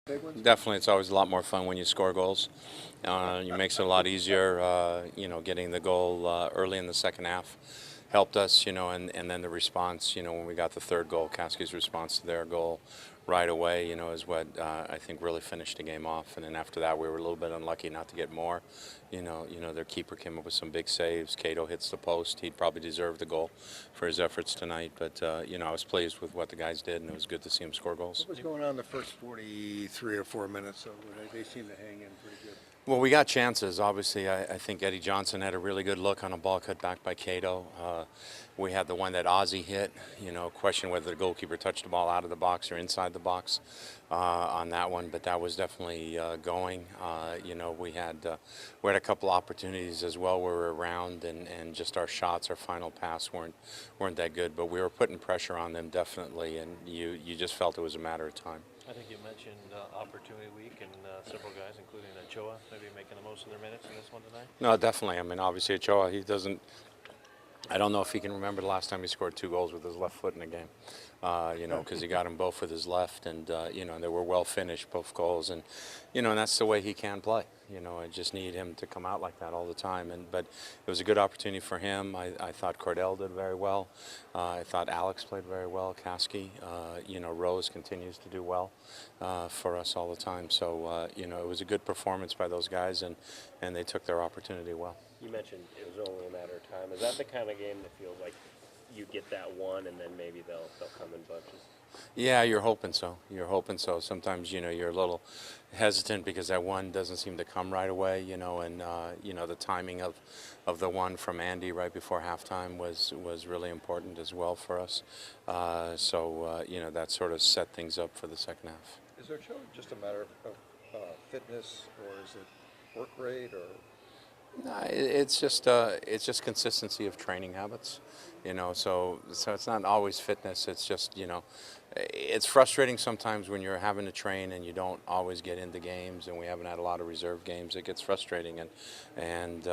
Big ones? Definitely, it's always a lot more fun when you score goals. It makes it a lot easier, getting the goal early in the second half helped us, and then the response, when we got the third goal, Kaski's response to their goal right away, is what I think really finished the game off. And then after that, we were a little bit unlucky not to get more. Their keeper came up with some big saves. Cato hits the post. He'd probably deserve the goal for his efforts tonight. But, I was pleased with what the guys did, and it was good to see them score goals. What was going on the first 43 or 4 minutes? So they seemed to hang in pretty good. Well, we got chances. Obviously, I think Eddie Johnson had a really good look on a ball cut back by Cato. We had the one that Ozzie hit. Question whether the goalkeeper touched the ball out of the box or inside the box on that one, but that was definitely going. We had a couple opportunities as well where we were around, and just our shots, our final pass weren't that good. But we were putting pressure on them definitely, and you just felt it was a matter of time. I think you mentioned opportunity week and several guys, including Ochoa, maybe making the most of their minutes in this one tonight. No, definitely. I mean, obviously Ochoa, I don't know if he can remember the last time he scored 2 goals with his left foot in a game, because he got them both with his left, and, they were well finished, both goals, and that's the way he can play. I just need him to come out like that all the time. But it was a good opportunity for him. I thought Cordell did very well. I thought Alex played very well. Kaski, Rose continues to do well for us all the time. So, it was a good performance by those guys, and they took their opportunity well. You mentioned it was only a matter of time. Is that the kind of game that feels like you get that one and then maybe they'll come in bunches? Yeah, you're hoping so. Sometimes, you're a little hesitant because that one doesn't seem to come right away, and, the timing of the one from Andy right before halftime was really important as well for us. That sort of set things up for the second half. Is there just a matter of fitness, or is it work rate, or? No, it's just consistency of training habits, So it's not always fitness. It's just it's frustrating sometimes when you're having to train and you don't always get into games. And we haven't had a lot of reserve games. It gets frustrating, and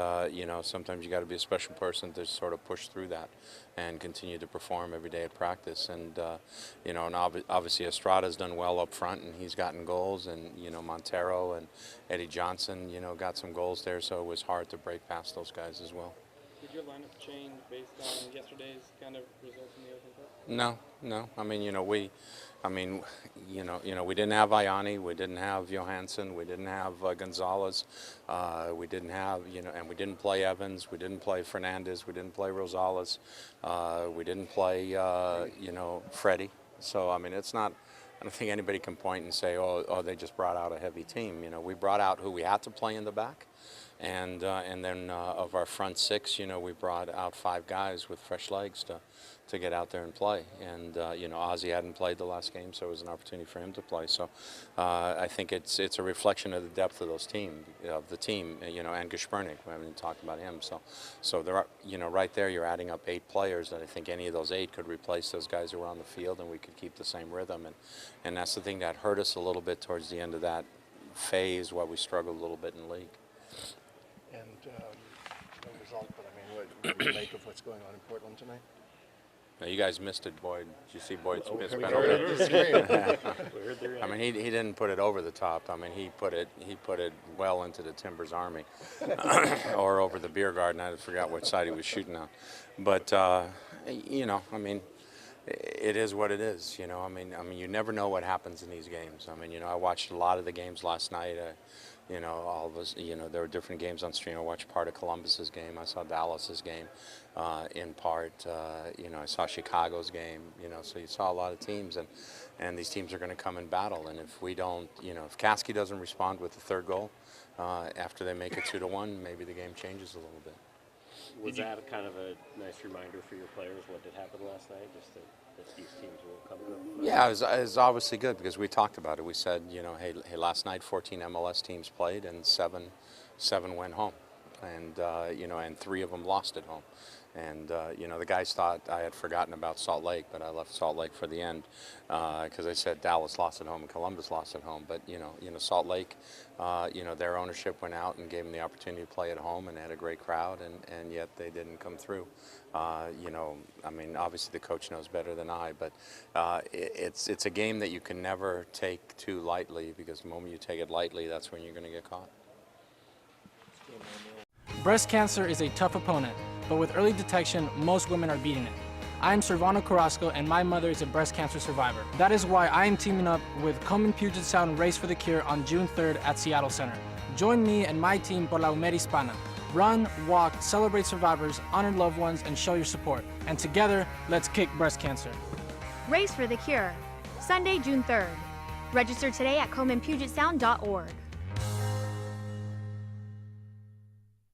sometimes you got to be a special person to sort of push through that and continue to perform every day at practice. And obviously Estrada's done well up front, and he's gotten goals, and Montero and Eddie Johnson, got some goals there. So it was hard to break past those guys as well. Did your lineup change based on yesterday's kind of results in the Open Cup? No. I mean, we didn't have Ayani, we didn't have Johansson, we didn't have Gonzalez, we didn't have, and we didn't play Evans, we didn't play Fernandez, we didn't play Rosales, we didn't play, Freddie. So I mean, it's not. I don't think anybody can point and say, oh, they just brought out a heavy team. We brought out who we had to play in the back. And then of our front 6, we brought out 5 guys with fresh legs to get out there and play. And Ozzie hadn't played the last game, so it was an opportunity for him to play. So I think it's a reflection of the depth of the team, and Geschpernik. We haven't even talked about him. So there are, right there, you're adding up 8 players that I think any of those 8 could replace those guys who were on the field, and we could keep the same rhythm. And that's the thing that hurt us a little bit towards the end of that phase, while we struggled a little bit in league. And no result, but I mean, what do you make of what's going on in Portland tonight? Now, you guys missed it, Boyd. Did you see Boyd's missed We penalty? heard it this screen. I mean, he didn't put it over the top. I mean, he put it well into the Timbers Army, or over the beer garden. I forgot which side he was shooting on. But I mean, it is what it is. I mean, you never know what happens in these games. I mean, I watched a lot of the games last night. All of us, there were different games on stream. I watched part of Columbus's game. I saw Dallas's game in part. I saw Chicago's game. So you saw a lot of teams, and these teams are going to come in battle. And if we don't, if Kaski doesn't respond with the third goal after they make it 2-1, maybe the game changes a little bit. Was that kind of a nice reminder for your players what did happen last night, just that these teams will come good? Yeah, it was obviously good because we talked about it. We said, hey, last night 14 MLS teams played and seven went home, and and 3 of them lost at home. And you know, the guys thought I had forgotten about Salt Lake, but I left Salt Lake for the end because I said Dallas lost at home and Columbus lost at home. But you know, Salt Lake, you know, their ownership went out and gave them the opportunity to play at home, and they had a great crowd, and yet they didn't come through. You know, I mean, obviously the coach knows better than I, but it's a game that you can never take too lightly, because the moment you take it lightly, that's when you're going to get caught. Breast cancer is a tough opponent, but with early detection, most women are beating it. I'm Servano Carrasco, and my mother is a breast cancer survivor. That is why I am teaming up with Komen Puget Sound Race for the Cure on June 3rd at Seattle Center. Join me and my team por la Humera Hispana. Run, walk, celebrate survivors, honor loved ones, and show your support. And together, let's kick breast cancer. Race for the Cure, Sunday, June 3rd. Register today at KomenPugetSound.org.